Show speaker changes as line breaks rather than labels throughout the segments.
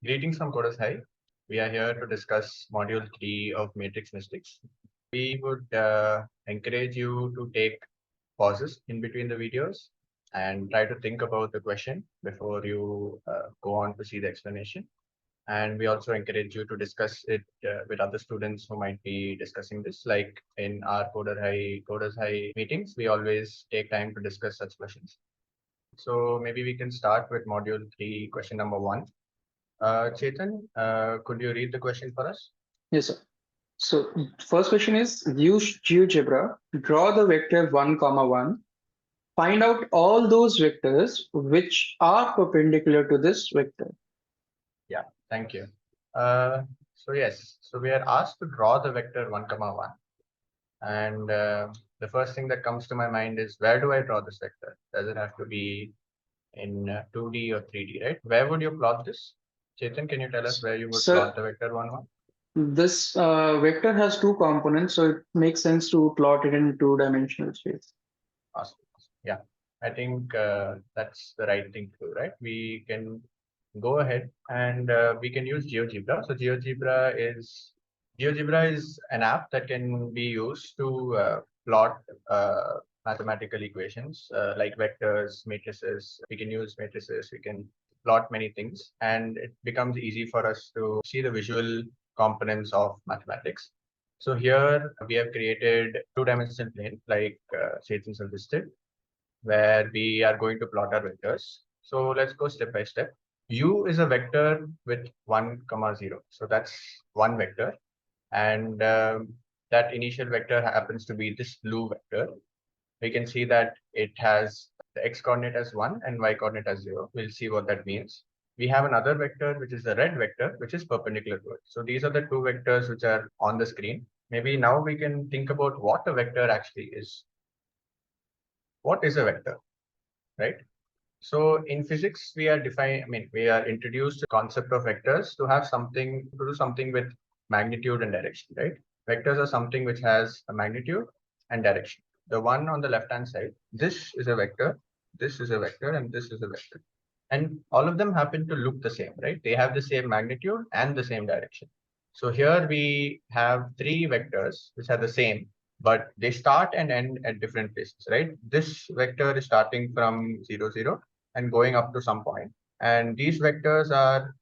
Greetings from Coders High. We are here to discuss Module 3 of Matrix Mystics. We would encourage you to take pauses in between the videos and try to think about the question before you go on to see the explanation. And we also encourage you to discuss it with other students who might be discussing this. Like in our Coders High meetings, we always take time to discuss such questions. So maybe we can start with Module 3, question number 1. Chetan, could you read the question for us?
Yes, sir. So first question is use GeoGebra, draw the vector 1, comma 1, find out all those vectors which are perpendicular to this vector.
Yeah, thank you. So yes, so we are asked to draw the vector 1, comma 1. And the first thing that comes to my mind is, where do I draw this vector? Does it have to be in 2D or 3D, right? Where would you plot this? Chetan, can you tell us where you would
So
plot the vector 1, 1?
this vector has two components, so it makes sense to plot it in two-dimensional space.
Awesome. Yeah, I think that's the right thing to do, right? We can go ahead and we can use GeoGebra. So GeoGebra is an app that can be used to plot mathematical equations like vectors, matrices. We can use matrices. We can plot many things, and it becomes easy for us to see the visual components of mathematics. So here we have created two-dimensional plane like Chetan suggested, where we are going to plot our vectors. So let's go step by step. U is a vector with 1, comma 0. So that's one vector. And that initial vector happens to be this blue vector. We can see that it has the x coordinate as 1 and y coordinate as 0. We'll see what that means. We have another vector, which is the red vector, which is perpendicular to it. So these are the two vectors which are on the screen. Maybe now we can think about what a vector actually is. What is a vector, right? So in physics, we are introduced to the concept of vectors to have something, to do something with magnitude and direction, right? Vectors are something which has a magnitude and direction. The one on the left-hand side, this is a vector, this is a vector, and this is a vector. And all of them happen to look the same, right? They have the same magnitude and the same direction. So here we have three vectors which are the same, but they start and end at different places, right? This vector is starting from 0, 0 and going up to some point. And these vectors are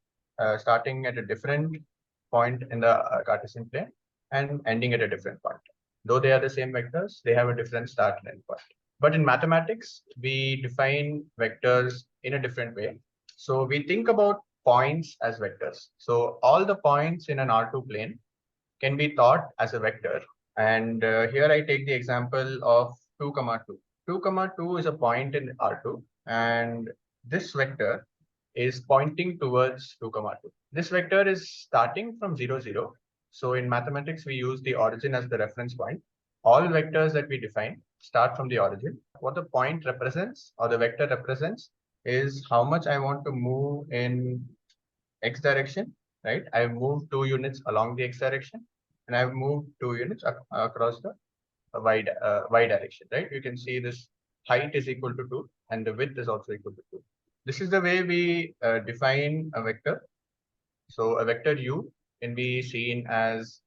starting at a different point in the Cartesian plane and ending at a different point. Though they are the same vectors, they have a different start and end point. But in mathematics, we define vectors in a different way. So we think about points as vectors. So all the points in an R2 plane can be thought as a vector. And here I take the example of 2, comma 2. 2, comma 2 is a point in R2. And this vector is pointing towards 2, comma 2. This vector is starting from 0, 0. So in mathematics, we use the origin as the reference point. All vectors that we define start from the origin. What the point represents or the vector represents is how much I want to move in x direction, right? I've moved 2 units along the x direction and I've moved 2 units across the y direction, right? You can see this height is equal to 2 and the width is also equal to 2. This is the way we define a vector. So a vector u can be seen as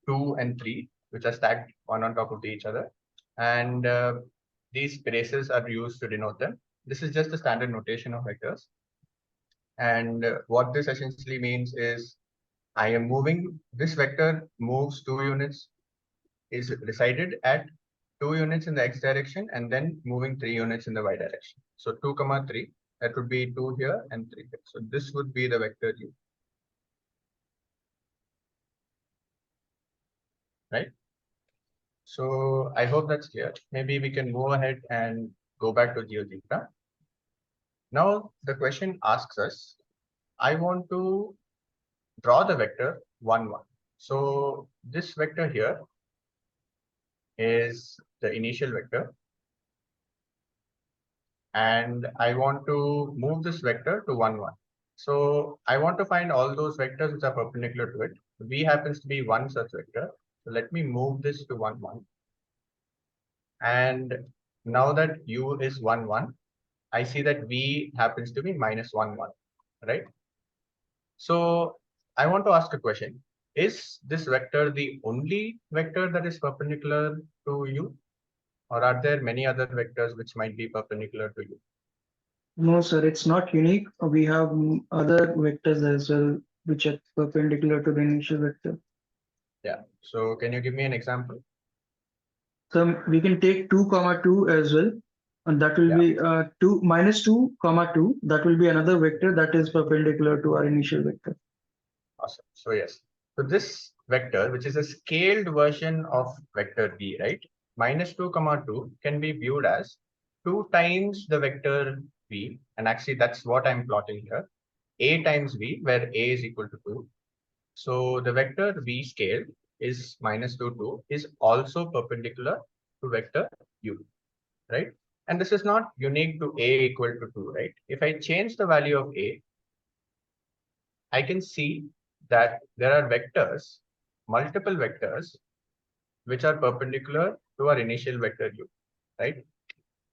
2 and 3, which are stacked one on top of each other. And these braces are used to denote them. This is just the standard notation of vectors. And what this essentially means is I am moving, this vector moves 2 units, is resided at 2 units in the x direction and then moving 3 units in the y direction. So 2, comma 3, that would be 2 here and 3 here. So this would be the vector u, right? So I hope that's clear. Maybe we can move ahead and go back to GeoGebra. Now the question asks us, I want to draw the vector 1, 1. So this vector here is the initial vector. And I want to move this vector to 1, 1. So I want to find all those vectors which are perpendicular to it. V happens to be one such vector. So let me move this to 1, 1. And now that u is 1, 1, I see that v happens to be minus 1, 1, right? So I want to ask a question. Is this vector the only vector that is perpendicular to you? Or are there many other vectors which might be perpendicular to you?
No, sir, it's not unique. We have other vectors as well, which are perpendicular to the initial vector.
Yeah. So can you give me an example?
So we can take 2 comma 2 as well, and that will
Yeah.
be 2 minus 2 comma 2. That will be another vector that is perpendicular to our initial vector.
Awesome. So yes. So this vector, which is a scaled version of vector v, right? Minus 2 comma 2 can be viewed as 2 times the vector v. And actually that's what I'm plotting here. A times v, where a is equal to 2. So the vector v scaled is minus 2, 2 is also perpendicular to vector u, right? And this is not unique to a equal to 2, right? If I change the value of a, I can see that there are vectors, multiple vectors, which are perpendicular to our initial vector u, right?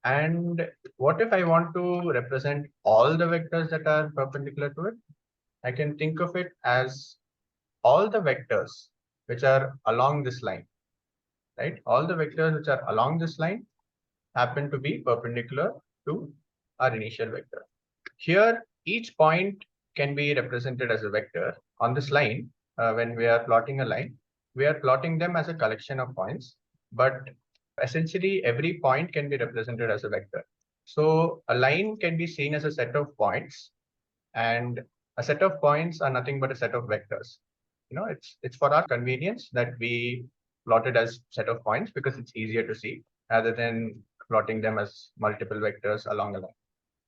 And what if I want to represent all the vectors that are perpendicular to it? I can think of it as all the vectors which are along this line, right? All the vectors which are along this line happen to be perpendicular to our initial vector. Here, each point can be represented as a vector. On this line, when we are plotting a line, we are plotting them as a collection of points, but essentially every point can be represented as a vector. So a line can be seen as a set of points, and a set of points are nothing but a set of vectors. You know, it's for our convenience that we plot it as set of points because it's easier to see rather than plotting them as multiple vectors along a line.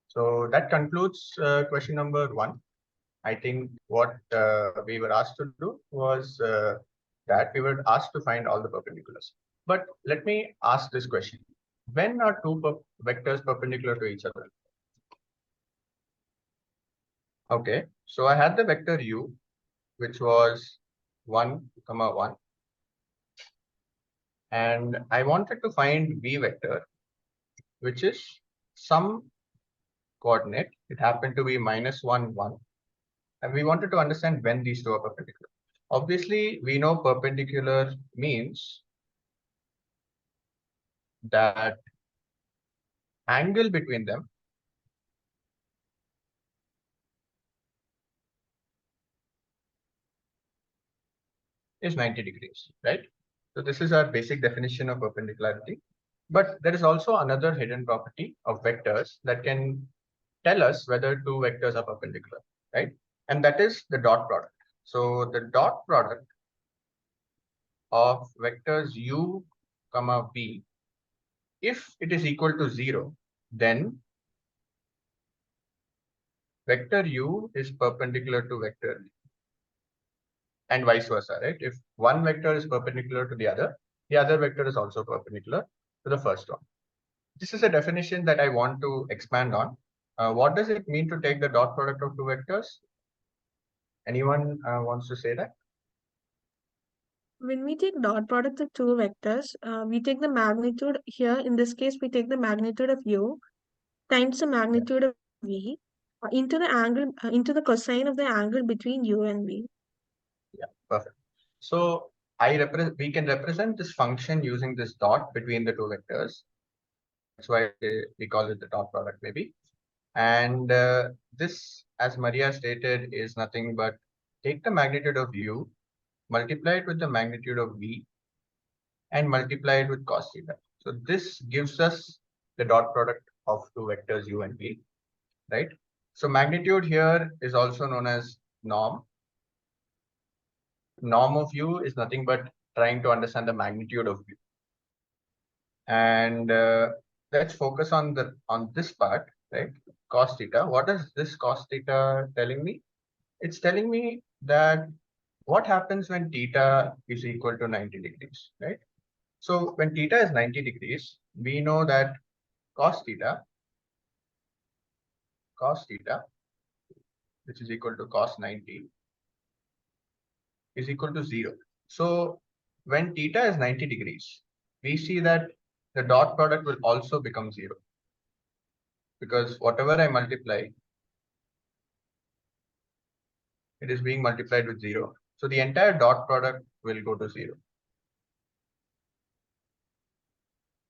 So that concludes question number 1. I think what we were asked to do was that we were asked to find all the perpendiculars. But let me ask this question. When are two vectors perpendicular to each other? Okay, so I had the vector u, which was 1, 1. And I wanted to find v vector, which is some coordinate. It happened to be minus 1, 1. And we wanted to understand when these two are perpendicular. Obviously, we know perpendicular means that angle between them is 90 degrees, right? So this is our basic definition of perpendicularity. But there is also another hidden property of vectors that can tell us whether two vectors are perpendicular, right? And that is the dot product. So the dot product of vectors u comma v, if it is equal to 0, then vector u is perpendicular to vector v, and vice versa, right? If one vector is perpendicular to the other vector is also perpendicular to the first one. This is a definition that I want to expand on. What does it mean to take the dot product of two vectors? Anyone wants to say that?
When we take dot product of two vectors, we take the magnitude here. In this case, we take the magnitude of u times the magnitude of v into the angle into the cosine of the angle between u and v.
Yeah, perfect. So we can represent this function using this dot between the two vectors. That's why we call it the dot product, maybe. And this, as Maria stated, is nothing but take the magnitude of u, multiply it with the magnitude of v, and multiply it with cos theta. So this gives us the dot product of two vectors u and v, right? So magnitude here is also known as norm. Norm of u is nothing but trying to understand the magnitude of u. And let's focus on this part, right? Cos theta. What is this cos theta telling me? It's telling me that what happens when theta is equal to 90 degrees, right? So when theta is 90 degrees, we know that cos theta, which is equal to cos 90, is equal to 0. So when theta is 90 degrees, we see that the dot product will also become 0. Because whatever I multiply, it is being multiplied with 0. So the entire dot product will go to 0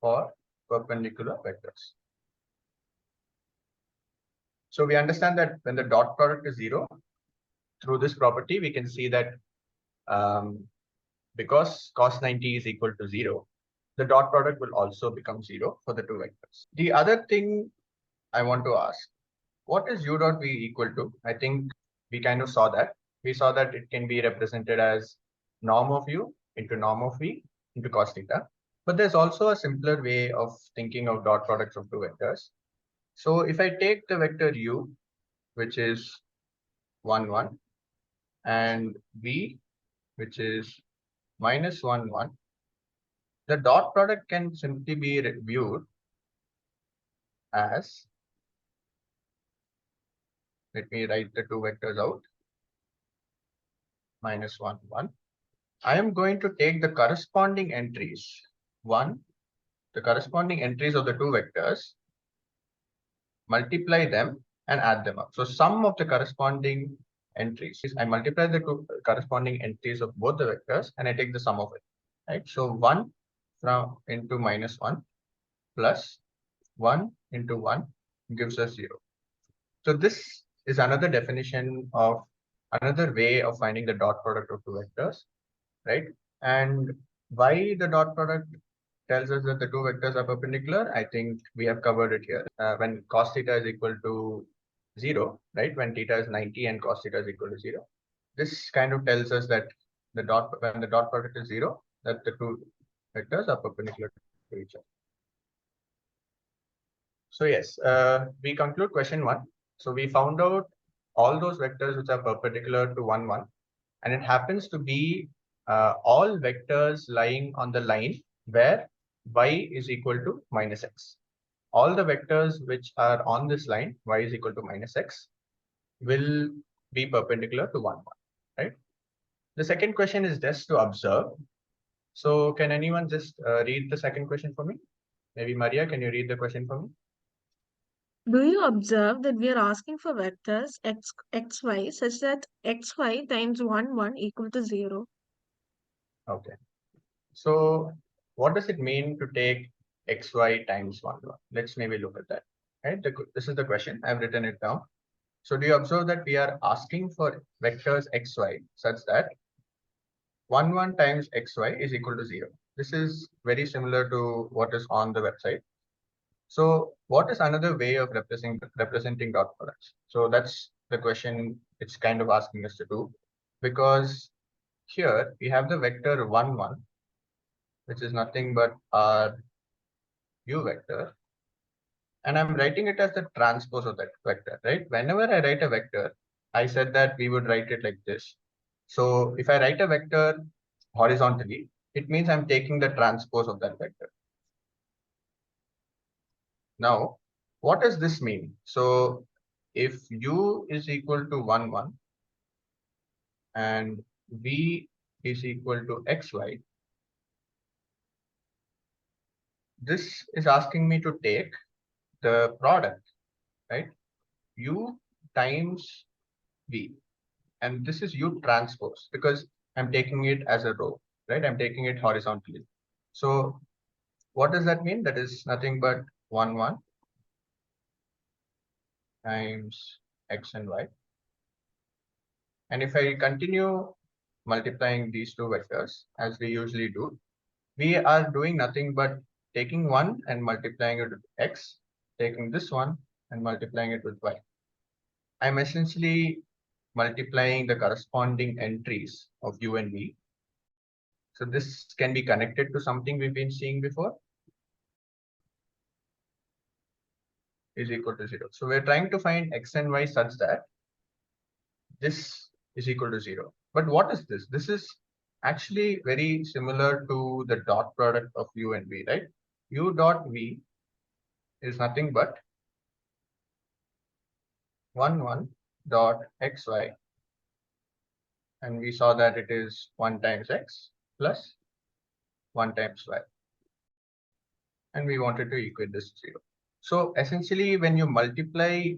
for perpendicular vectors. So we understand that when the dot product is 0, through this property, we can see that because cos 90 is equal to 0, the dot product will also become 0 for the two vectors. The other thing I want to ask, what is u dot v equal to? I think we kind of saw that. We saw that it can be represented as norm of u into norm of v into cos theta. But there's also a simpler way of thinking of dot products of two vectors. So if I take the vector u, which is 1, 1, and v, which is minus 1, 1, the dot product can simply be viewed as, let me write the two vectors out, minus 1, 1. I am going to take the corresponding entries, the corresponding entries of the two vectors, multiply them and add them up. So sum of the corresponding entries is I multiply the two corresponding entries of both the vectors and I take the sum of it, right? So 1 into minus 1 plus 1 into 1 gives us 0. So this is another definition of another way of finding the dot product of two vectors, right? And why the dot product tells us that the two vectors are perpendicular, I think we have covered it here. When cos theta is equal to 0, right? When theta is 90 and cos theta is equal to 0, this kind of tells us that when the dot product is 0, that the two vectors are perpendicular to each other. So yes, we conclude question 1. So we found out all those vectors which are perpendicular to 1, 1, and it happens to be all vectors lying on the line where y is equal to minus x. All the vectors which are on this line, y is equal to minus x, will be perpendicular to 1, 1, right? The second question is just to observe. So can anyone just read the second question for me? Maybe Maria, can you read the question for me?
Do you observe that we are asking for vectors xy such that xy times 1, 1 equal to 0?
Okay. So what does it mean to take xy times 1, 1? Let's maybe look at that, right? This is the question. I've written it down. So do you observe that we are asking for vectors xy such that 1, 1 times xy is equal to 0. This is very similar to what is on the website. So what is another way of representing dot products? So that's the question it's kind of asking us to do, because here we have the vector 1, 1, which is nothing but our u vector. And I'm writing it as the transpose of that vector, right? Whenever I write a vector, I said that we would write it like this. So if I write a vector horizontally, it means I'm taking the transpose of that vector. Now, what does this mean? So if u is equal to 1, 1 and v is equal to xy, this is asking me to take the product, right? U times v, and this is u transpose because I'm taking it as a row, right? I'm taking it horizontally. So what does that mean? That is nothing but 1, 1 times x and y. And if I continue multiplying these two vectors as we usually do, we are doing nothing but taking one and multiplying it with x, taking this one and multiplying it with y. I'm essentially multiplying the corresponding entries of u and v. So this can be connected to something we've been seeing before, is equal to 0. So we're trying to find x and y such that this is equal to 0. But what is this? This is actually very similar to the dot product of u and v, right? U dot v is nothing but 1, 1 dot xy, and we saw that it is 1 times x plus 1 times y, and we wanted to equate this to 0. So essentially, when you multiply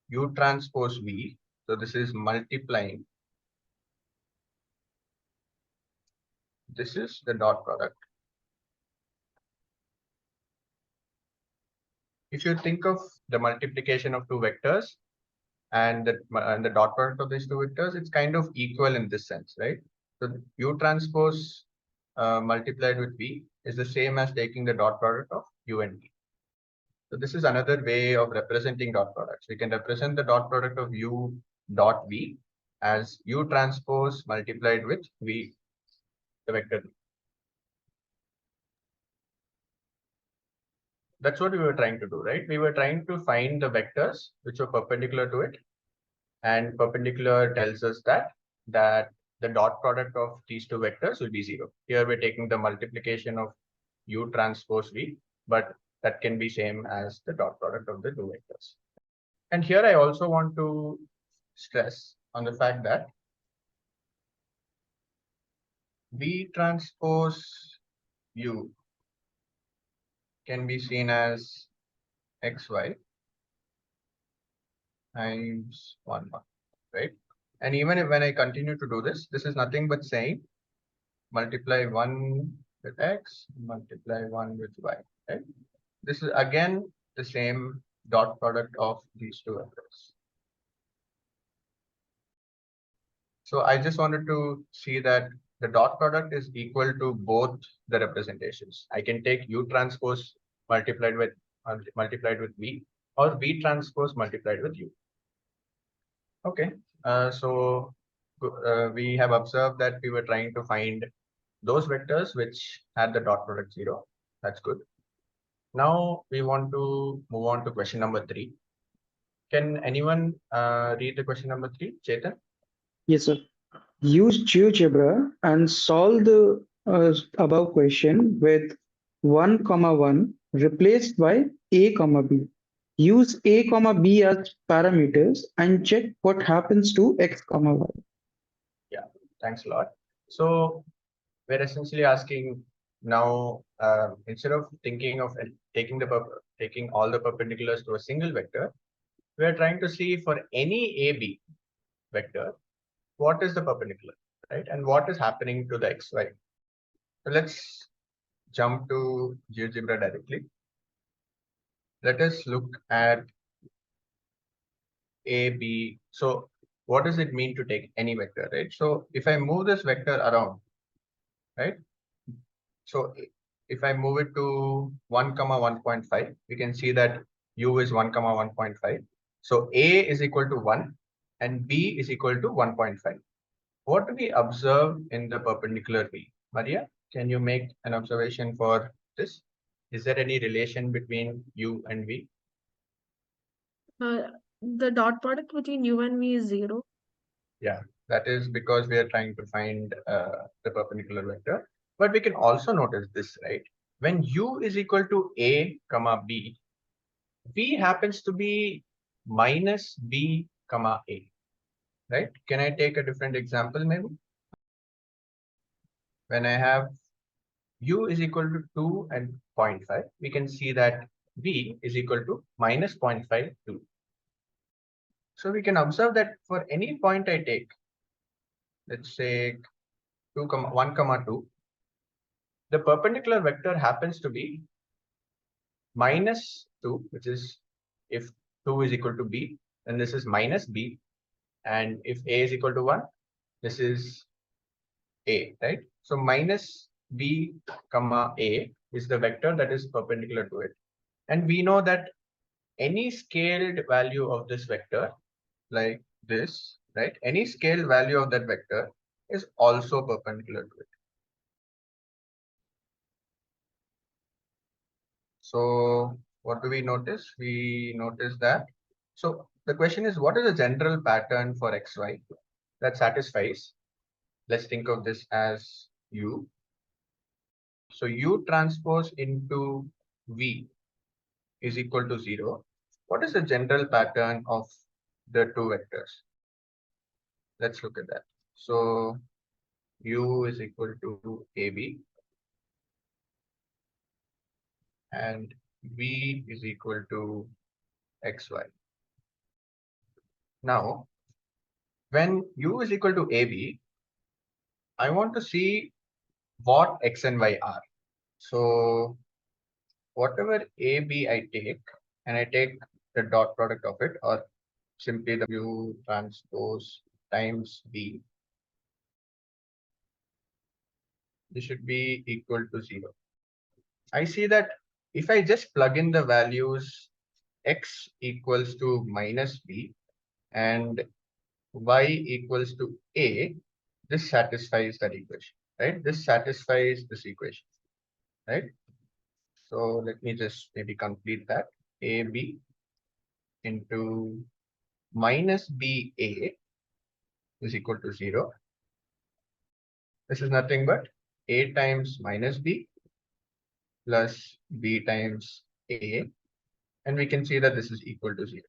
u transpose v So this is multiplying. This is the dot product. If you think of the multiplication of two vectors and the dot product of these two vectors, it's kind of equal in this sense, right? So U transpose multiplied with V is the same as taking the dot product of U and V. So this is another way of representing dot products. We can represent the dot product of U dot V as U transpose multiplied with V, the vector V. That's what we were trying to do, right? We were trying to find the vectors which were perpendicular to it, and perpendicular tells us that the dot product of these two vectors will be 0. Here we're taking the multiplication of U transpose V, but that can be same as the dot product of the two vectors. And here I also want to stress on the fact that V transpose U can be seen as xy times 1, 1, right? And even if when I continue to do this, this is nothing but saying multiply 1 with x, multiply 1 with y, right? This is again the same dot product of these two vectors. So I just wanted to see that the dot product is equal to both the representations. I can take U transpose multiplied with V, or V transpose multiplied with U. Okay, so we have observed that we were trying to find those vectors which had the dot product 0. That's good. Now we want to move on to question number 3. Can anyone read the question number 3, Chetan?
Yes, sir. Use GeoGebra and solve the above question with 1, 1 replaced by a, B. Use a, B as parameters and check what happens to x, y.
Yeah, thanks a lot. So we're essentially asking now, instead of thinking of taking all the perpendiculars to a single vector, we are trying to see for any AB vector, what is the perpendicular, right? And what is happening to the xy. So let's jump to GeoGebra directly. Let us look at AB. So what does it mean to take any vector, right? So if I move this vector around, right? So if I move it to 1, 1.5, we can see that U is 1, 1.5. So A is equal to 1 and B is equal to 1.5. What do we observe in the perpendicular V? Maria, can you make an observation for this? Is there any relation between U and V?
The dot product between U and V is 0.
Yeah, that is because we are trying to find the perpendicular vector. But we can also notice this, right? When U is equal to A, B, V happens to be minus B, A, right? Can I take a different example maybe? When I have U is equal to 2 and 0.5, we can see that V is equal to minus 0.5, 2. So we can observe that for any point I take, let's say 2, 1, 2, the perpendicular vector happens to be minus 2, which is if 2 is equal to B, then this is minus B. And if A is equal to 1, this is A, right? So minus B, A is the vector that is perpendicular to it. And we know that any scaled value of this vector, like this, right? Any scaled value of that vector is also perpendicular to it. So what do we notice? We notice that. So the question is, what is the general pattern for xy that satisfies? Let's think of this as U. So U transpose into V is equal to 0. What is the general pattern of the two vectors? Let's look at that. So U is equal to AB and V is equal to XY. Now, when u is equal to AB, I want to see what x and y are. So whatever AB I take, and I take the dot product of it, or simply the mu transpose times B, this should be equal to 0. I see that if I just plug in the values x equals to minus B and y equals to A, this satisfies that equation, right? This satisfies this equation, right? So let me just maybe complete that. AB into minus BA is equal to 0. This is nothing but A times minus B plus B times A. And we can see that this is equal to 0.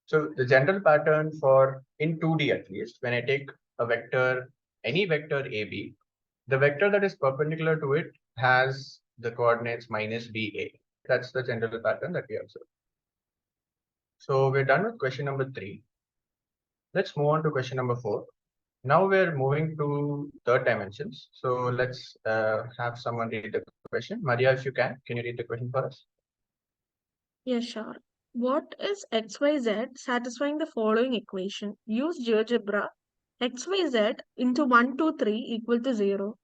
So the general pattern for in 2D at least, when I take a vector, any vector AB, the vector that is perpendicular to it has the coordinates minus BA. That's the general pattern that we observe. So we're done with question number 3. Let's move on to question number 4. Now we're moving to third dimensions. So let's have someone read the question. Maria, if you can you read the question for us?
Yeah, sure. What is XYZ satisfying the following equation? Use GeoGebra. XYZ into 1, 2, 3 equal to 0.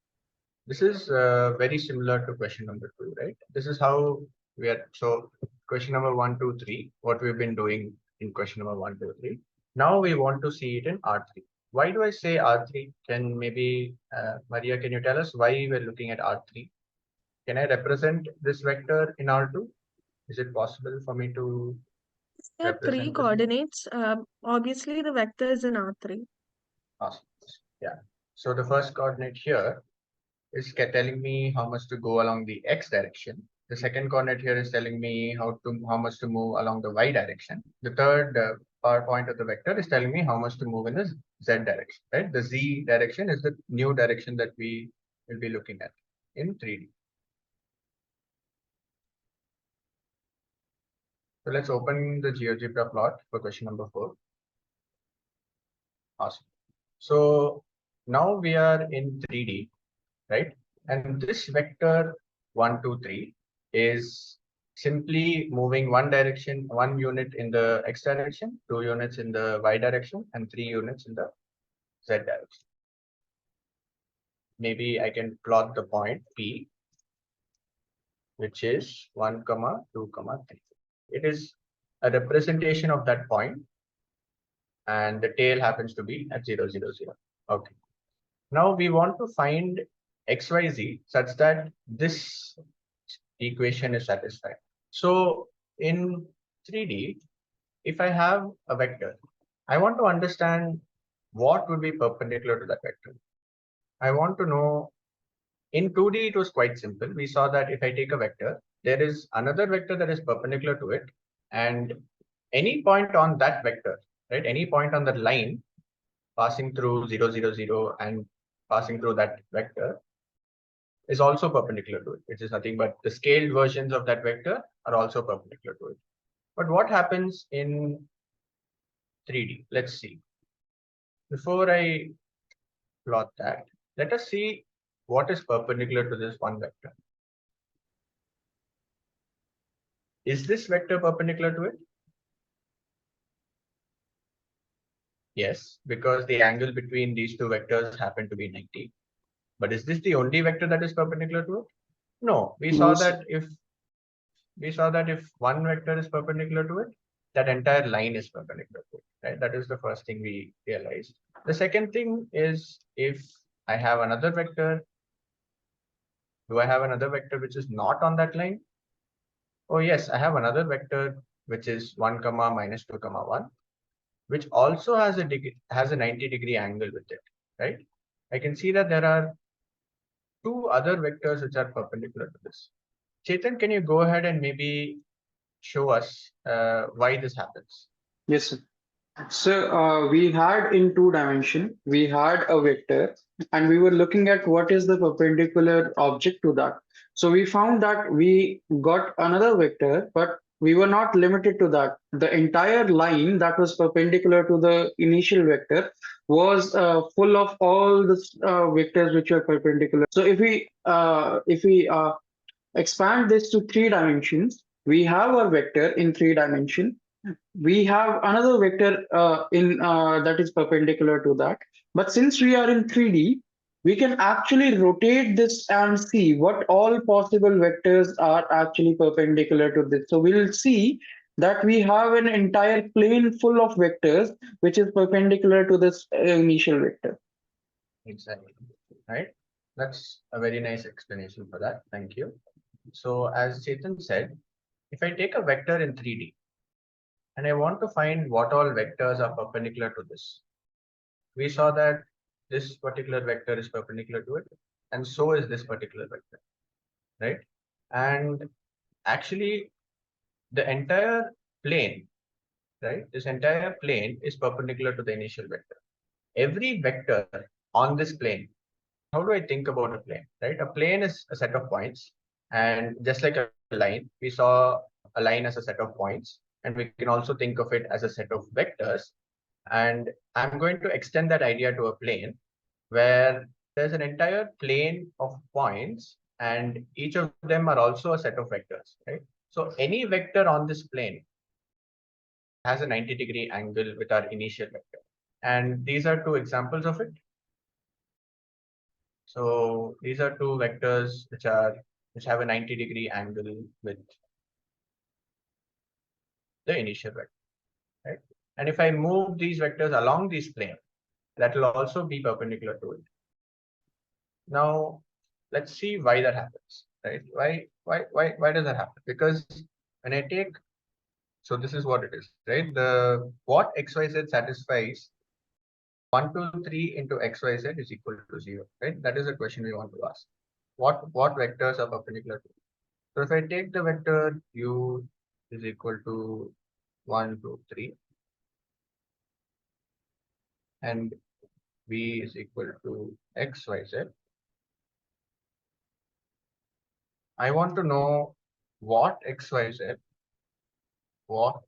This is very similar to question number 2, right? This is how we are. So question number 1, 2, 3, what we've been doing in question number 1, 2, 3. Now we want to see it in R3. Why do I say R3? Can maybe, Maria, can you tell us why we're looking at R3? Can I represent this vector in R2? Is it possible for me to
There are 3
represent this?
coordinates. Obviously, the vector is in R3.
Awesome. Yeah. So the first coordinate here is telling me how much to go along the x direction. The second coordinate here is telling me how much to move along the y direction. The third point of the vector is telling me how much to move in the z direction. Right? The z direction is the new direction that we will be looking at in 3D. So let's open the GeoGebra plot for question number 4. Awesome. So now we are in 3D, right? And this vector 1, 2, 3 is simply moving one unit in the x direction, 2 units in the y direction, and 3 units in the z direction. Maybe I can plot the point P, which is 1, 2, 3. It is a representation of that point, and the tail happens to be at 0, 0, 0. Okay. Now we want to find XYZ such that this equation is satisfied. So in 3D, if I have a vector, I want to understand what would be perpendicular to that vector. I want to know, in 2D, it was quite simple. We saw that if I take a vector, there is another vector that is perpendicular to it, and any point on that vector, right? Any point on the line passing through 0, 0, 0 and passing through that vector is also perpendicular to it, which is nothing but the scaled versions of that vector are also perpendicular to it. But what happens in 3D? Let's see. Before I plot that, let us see what is perpendicular to this one vector. Is this vector perpendicular to it? Yes, because the angle between these two vectors happen to be 90. But is this the only vector that is perpendicular to it? No, we saw that if one vector is perpendicular to it, that entire line is perpendicular to it, right? That is the first thing we realized. The second thing is, if I have another vector, do I have another vector which is not on that line? Oh yes, I have another vector which is 1, minus 2, 1, which also has a 90-degree angle with it, right? I can see that there are 2 other vectors which are perpendicular to this. Chetan, can you go ahead and maybe show us why this happens?
Yes, sir. So we had in 2 dimension, we had a vector and we were looking at what is the perpendicular object to that. So we found that we got another vector, but we were not limited to that. The entire line that was perpendicular to the initial vector was full of all the vectors which were perpendicular. So if we expand this to 3 dimensions, we have a vector in 3 dimension. We have another vector in that is perpendicular to that. But since we are in 3D, we can actually rotate this and see what all possible vectors are actually perpendicular to this. So we'll see that we have an entire plane full of vectors which is perpendicular to this initial vector.
Exactly. Right. That's a very nice explanation for that. Thank you. So as Chetan said, if I take a vector in 3D and I want to find what all vectors are perpendicular to this, we saw that this particular vector is perpendicular to it, and so is this particular vector, right? And actually, the entire plane, right? This entire plane is perpendicular to the initial vector. Every vector on this plane, how do I think about a plane, right? A plane is a set of points, and just like a line, we saw a line as a set of points, and we can also think of it as a set of vectors. And I'm going to extend that idea to a plane where there's an entire plane of points, and each of them are also a set of vectors, right? So any vector on this plane has a 90-degree angle with our initial vector. And these are 2 examples of it. So these are 2 vectors which have a 90-degree angle with the initial vector, right? And if I move these vectors along this plane, that will also be perpendicular to it. Now, let's see why that happens, right? Why does that happen? Because when I take, so this is what it is, right? What XYZ satisfies 1, 2, 3 into XYZ is equal to 0, right? That is the question we want to ask. What vectors are perpendicular to it? So if I take the vector u is equal to 1, 2, 3, and v is equal to XYZ, I want to know what XYZ, what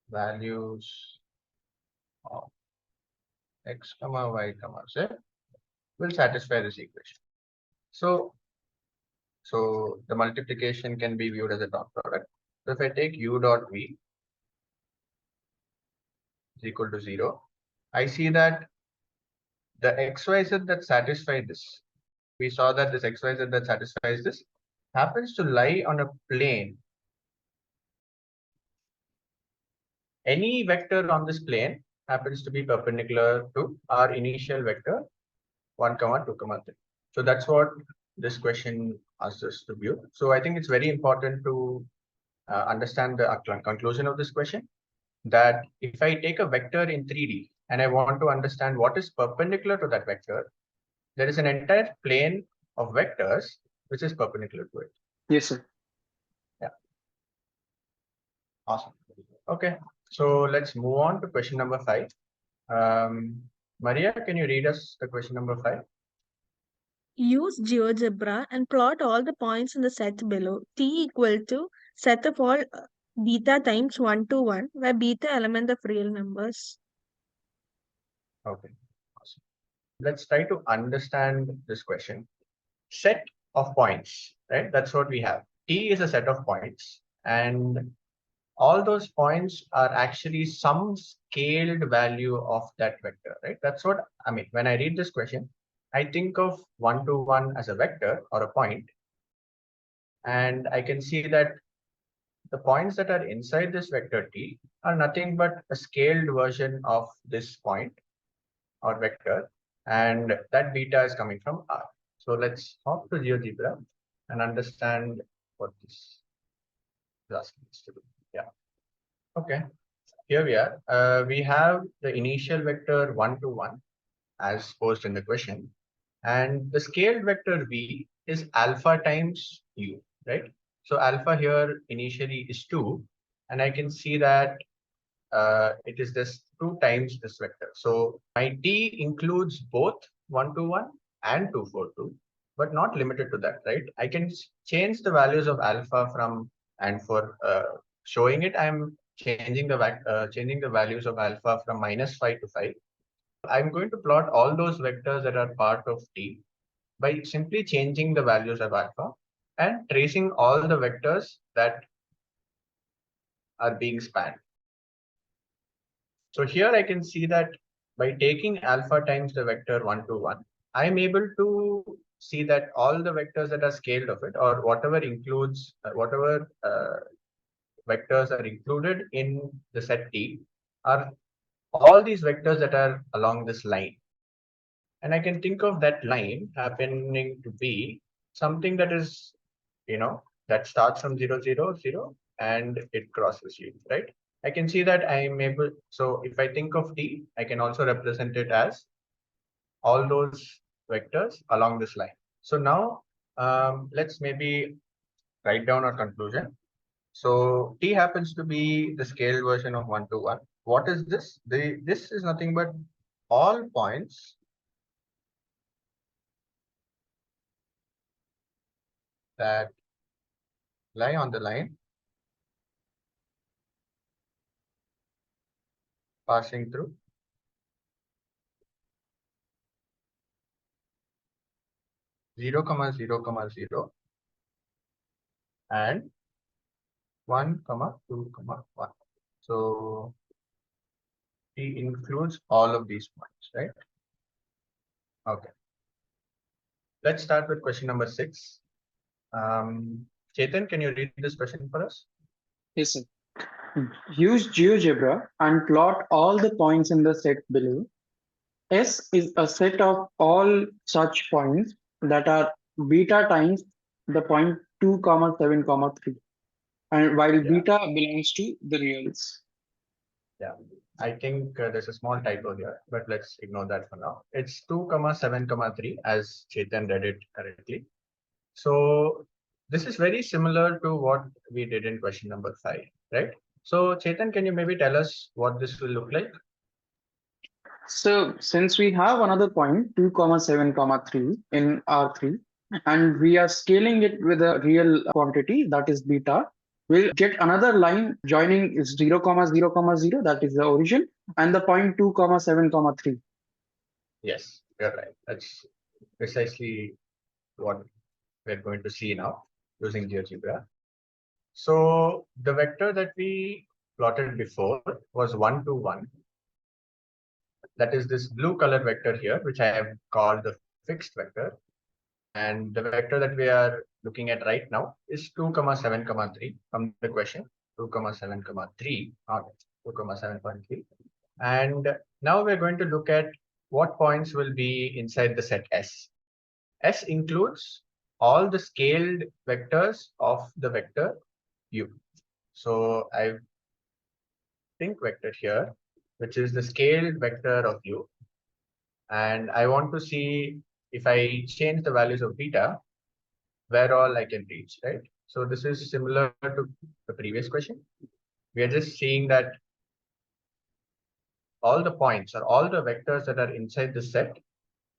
values of x comma y comma z will satisfy this equation. So the multiplication can be viewed as a dot product. So if I take u dot v is equal to 0, I see that the XYZ that satisfy this, we saw that this XYZ that satisfies this happens to lie on a plane. Any vector on this plane happens to be perpendicular to our initial vector 1, 2, 3. So that's what this question asks us to view. So I think it's very important to understand the conclusion of this question, that if I take a vector in 3D and I want to understand what is perpendicular to that vector, there is an entire plane of vectors which is perpendicular to it.
Yes, sir.
Yeah. Awesome. Okay, so let's move on to question number 5. Maria, can you read us the question number 5?
Use GeoGebra and plot all the points in the set below. T equal to set of all beta times 1 to 1, where beta element of real numbers.
Okay, awesome. Let's try to understand this question. Set of points, right? That's what we have. T is a set of points, and all those points are actually some scaled value of that vector, right? That's what I mean. When I read this question, I think of 1 to 1 as a vector or a point, and I can see that the points that are inside this vector T are nothing but a scaled version of this point or vector, and that beta is coming from R. So let's hop to GeoGebra and understand what this is asking us to do. Yeah. Okay. Here we are. We have the initial vector 1 to 1 as posed in the question, and the scaled vector v is alpha times u, right? So alpha here initially is 2, and I can see that it is this 2 times this vector. So my t includes both 1 to 1 and 2, 4, 2, but not limited to that, right? I can change the values of alpha from And for showing it, I'm changing the values of alpha from -5 to 5. I'm going to plot all those vectors that are part of T by simply changing the values of alpha and tracing all the vectors that are being spanned. So here I can see that by taking alpha times the vector 1 to 1, I'm able to see that all the vectors that are scaled of it, or whatever includes whatever vectors are included in the set T, are all these vectors that are along this line. And I can think of that line happening to be something that is, that starts from 0, 0, 0, and it crosses U, right? I can see that I'm able, so if I think of T, I can also represent it as all those vectors along this line. So now let's maybe write down our conclusion. So T happens to be the scaled version of 1 to 1. What is this? This is nothing but all points that lie on the line passing through 0, 0, 0 and 1, 2, 1. So T includes all of these points, right? Okay. Let's start with question number 6. Chetan, can you read this question for us?
Yes, sir. Use GeoGebra and plot all the points in the set below. S is a set of all such points that are beta times the point 2, 7, 3. And while beta belongs to the reals.
Yeah, I think there's a small typo here, but let's ignore that for now. It's 2, 7, 3 as Chetan read it correctly. So this is very similar to what we did in question number 5, right? So Chetan, can you maybe tell us what this will look like?
So since we have another point 2, 7, 3 in R3, and we are scaling it with a real quantity that is beta, we'll get another line joining is 0, 0, 0, that is the origin, and the point 2, 7, 3.
Yes, you're right. That's precisely what we're going to see now using GeoGebra. So the vector that we plotted before was 1 to 1. That is this blue color vector here, which I have called the fixed vector. And the vector that we are looking at right now is 2, 7, 3 from the question, 2, 7, 3, not 2, 7.3. And now we're going to look at what points will be inside the set S. S includes all the scaled vectors of the vector U. So I think vector here, which is the scaled vector of U. And I want to see if I change the values of beta, where all I can reach, right? So this is similar to the previous question. We are just seeing that all the points or all the vectors that are inside the set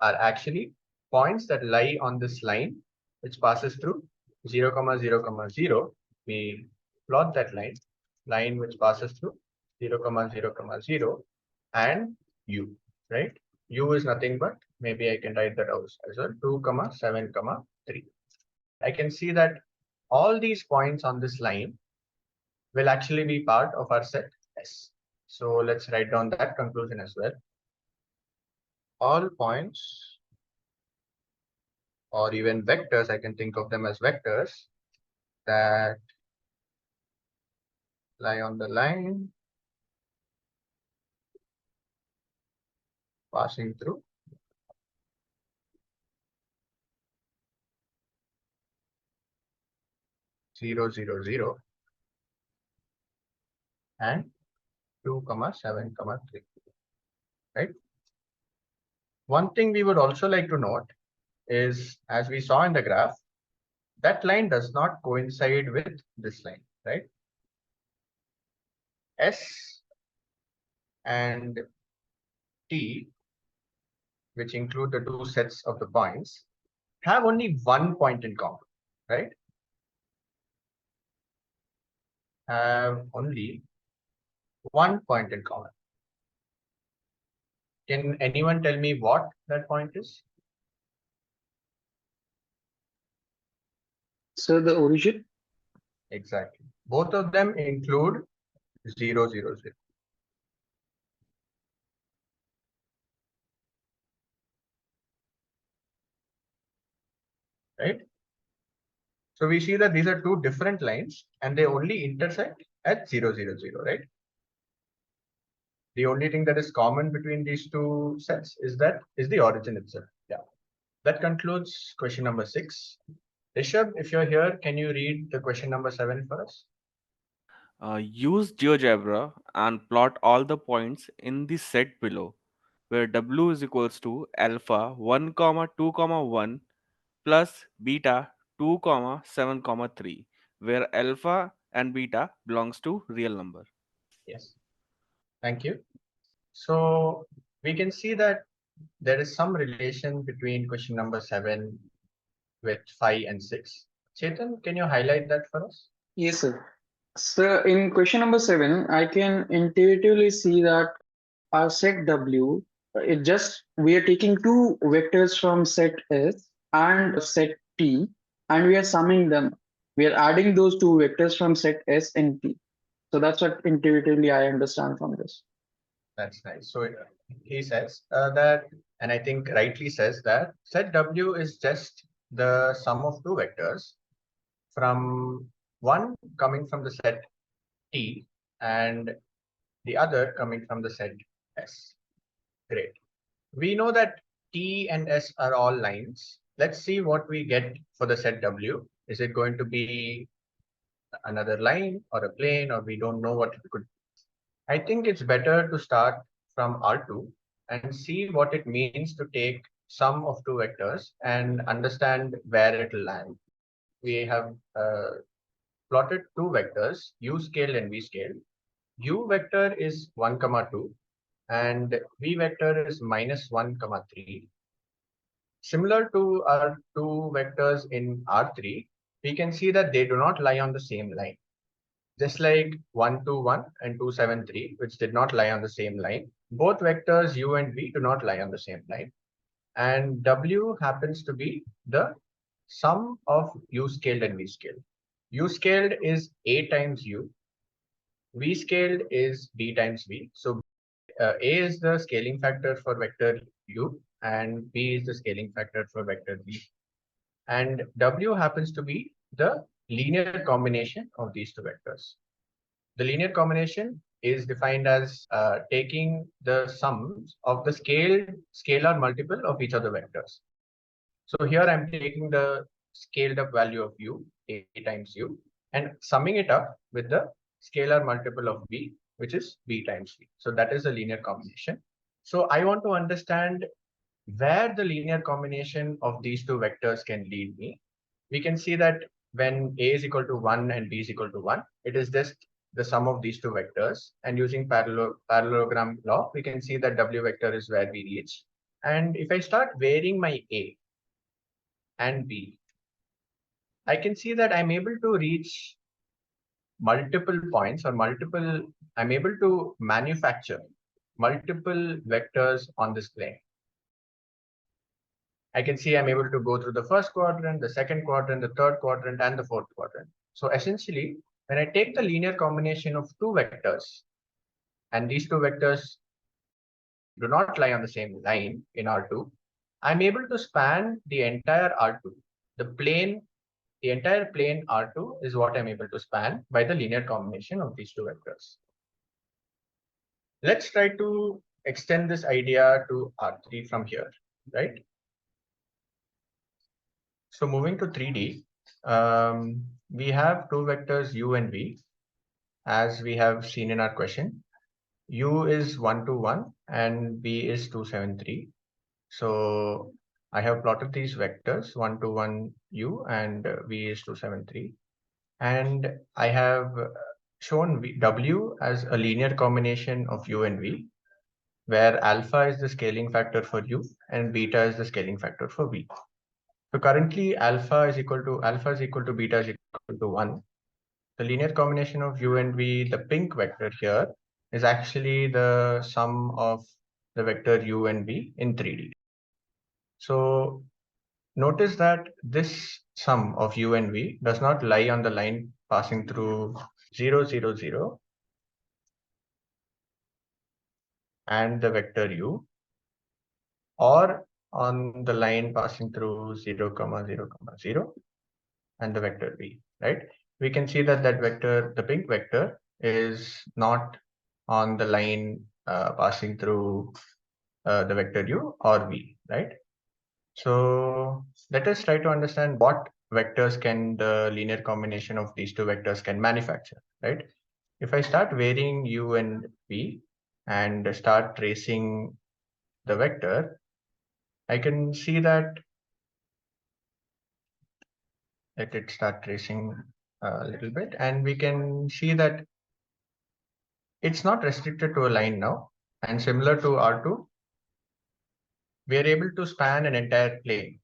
are actually points that lie on this line, which passes through 0, 0, 0. We plot that line which passes through 0, 0, 0 and U, right? U is nothing but, maybe I can write that out as well, 2, 7, 3. I can see that all these points on this line will actually be part of our set S. So let's write down that conclusion as well. All points or even vectors, I can think of them as vectors that lie on the line passing through 0, 0, 0 and 2, 7, 3, right? One thing we would also like to note is, as we saw in the graph, that line does not coincide with this line, right? S and T, which include the two sets of the points, have only one point in common, right? have only one point in common. Can anyone tell me what that point is?
So the origin.
Exactly. Both of them include 0, 0, 0. Right? So we see that these are two different lines and they only intersect at 0, 0, 0, right? The only thing that is common between these two sets is the origin itself. Yeah. That concludes question number 6. Rishabh, if you're here, can you read the question number 7 for us?
Use GeoGebra and plot all the points in the set below, where W is equals to alpha 1, comma 2, comma 1 plus beta 2, comma 7, comma 3, where alpha and beta belongs to real number.
Yes. Thank you. So we can see that there is some relation between question number 7 with 5 and 6. Chetan, can you highlight that for us?
Yes, sir. So in question number 7, I can intuitively see that our set W, it just we are taking two vectors from set S and set T, and we are summing them. We are adding those two vectors from set S and T. So that's what intuitively I understand from this.
That's nice. So he says that, and I think rightly says that set W is just the sum of two vectors from one coming from the set T and the other coming from the set S. Great. We know that T and S are all lines. Let's see what we get for the set W. Is it going to be another line or a plane, or we don't know what it could be? I think it's better to start from R2 and see what it means to take sum of two vectors and understand where it will land. We have plotted two vectors, u scaled and v scaled. U vector is 1, 2 and v vector is -1, 3. Similar to our two vectors in R3, we can see that they do not lie on the same line. Just like 1, 2, 1 and 2, 7, 3, which did not lie on the same line, both vectors u and v do not lie on the same line. And w happens to be the sum of u scaled and v scaled. U scaled is a times u, v scaled is b times v. So a is the scaling factor for vector u and b is the scaling factor for vector v. And w happens to be the linear combination of these two vectors. The linear combination is defined as taking the sums of the scalar multiple of each of the vectors. So here I'm taking the scaled up value of u, a times u, and summing it up with the scalar multiple of b, which is b times v. So that is a linear combination. So I want to understand where the linear combination of these two vectors can lead me. We can see that when a is equal to 1 and b is equal to 1, it is just the sum of these two vectors. And using parallelogram law, we can see that w vector is where we reach. And if I start varying my a and b, I can see that I'm able to reach multiple points or I'm able to manufacture multiple vectors on this plane. I can see I'm able to go through the first quadrant, the second quadrant, the third quadrant, and the fourth quadrant. So essentially, when I take the linear combination of two vectors, and these two vectors do not lie on the same line in R2, I'm able to span the entire R2. The entire plane R2 is what I'm able to span by the linear combination of these two vectors. Let's try to extend this idea to R3 from here, right? So moving to 3D, we have two vectors u and v, as we have seen in our question. U is 1, 2, 1 and v is 2, 7, 3. So I have plotted these vectors 1, 2, 1 u and v is 2, 7, 3. And I have shown w as a linear combination of u and v, where alpha is the scaling factor for u and beta is the scaling factor for v. So currently alpha is equal to beta is equal to 1. the linear combination of u and v, the pink vector here, is actually the sum of the vector u and v in 3D. So notice that this sum of u and v does not lie on the line passing through 0, 0, 0 and the vector u, or on the line passing through 0, 0, 0 and the vector v, right? We can see that that vector, the pink vector, is not on the line passing through the vector u or v, right? So let us try to understand what vectors can the linear combination of these two vectors can manufacture, right? If I start varying u and v and start tracing the vector, I can see that, let it start tracing a little bit, and we can see that it's not restricted to a line now. And similar to R2, we are able to span an entire plane.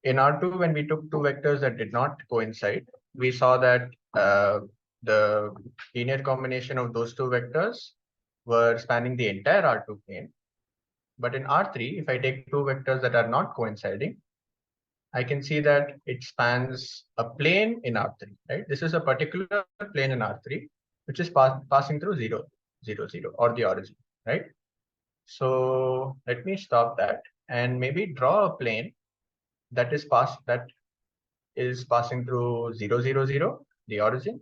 In R2, when we took two vectors that did not coincide, we saw that the linear combination of those two vectors were spanning the entire R2 plane. But in R3, if I take two vectors that are not coinciding, I can see that it spans a plane in R3, right? This is a particular plane in R3, which is passing through 0, 0, 0, or the origin, right? So let me stop that and maybe draw a plane that is passing through 0, 0, 0, the origin,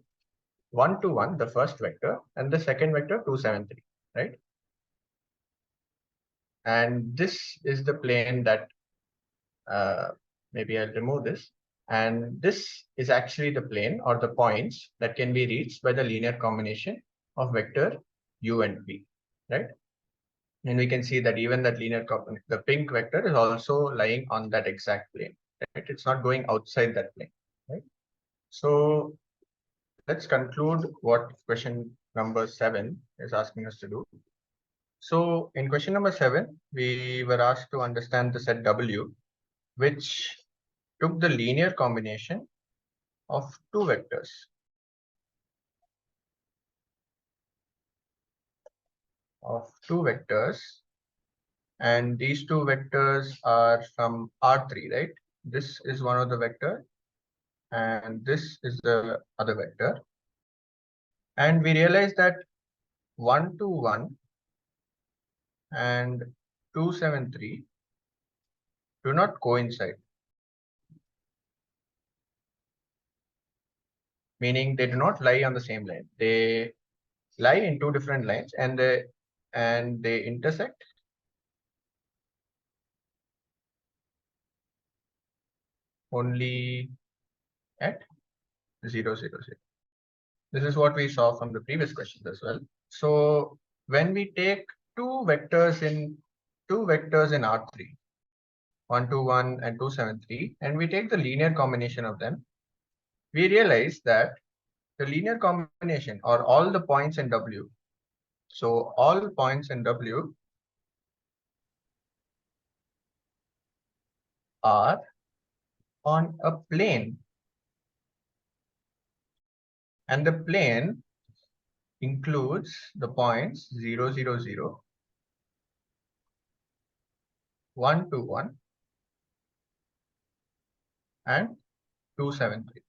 1, 2, 1, the first vector, and the second vector 2, 7, 3, right? And this is the plane that maybe I'll remove this. And this is actually the plane or the points that can be reached by the linear combination of vector u and v, right? And we can see that even that linear combination, the pink vector, is also lying on that exact plane, right? It's not going outside that plane, right? So let's conclude what question number 7 is asking us to do. So in question number 7, we were asked to understand the set W, which took the linear combination of two vectors. And these two vectors are from R3, right? This is one of the vector, and this is the other vector. And we realize that 1, 2, 1 and 2, 7, 3 do not coincide, meaning they do not lie on the same line. They lie in two different lines, and they intersect only at 0, 0, 0. This is what we saw from the previous questions as well. So when we take two vectors in R3, 1, 2, 1 and 2, 7, 3, and we take the linear combination of them, we realize that the linear combination, or all the points in W, so all points in W are on a plane, and the plane includes the points 0, 0, 0, 1, 2, 1 and 2, 7, 3.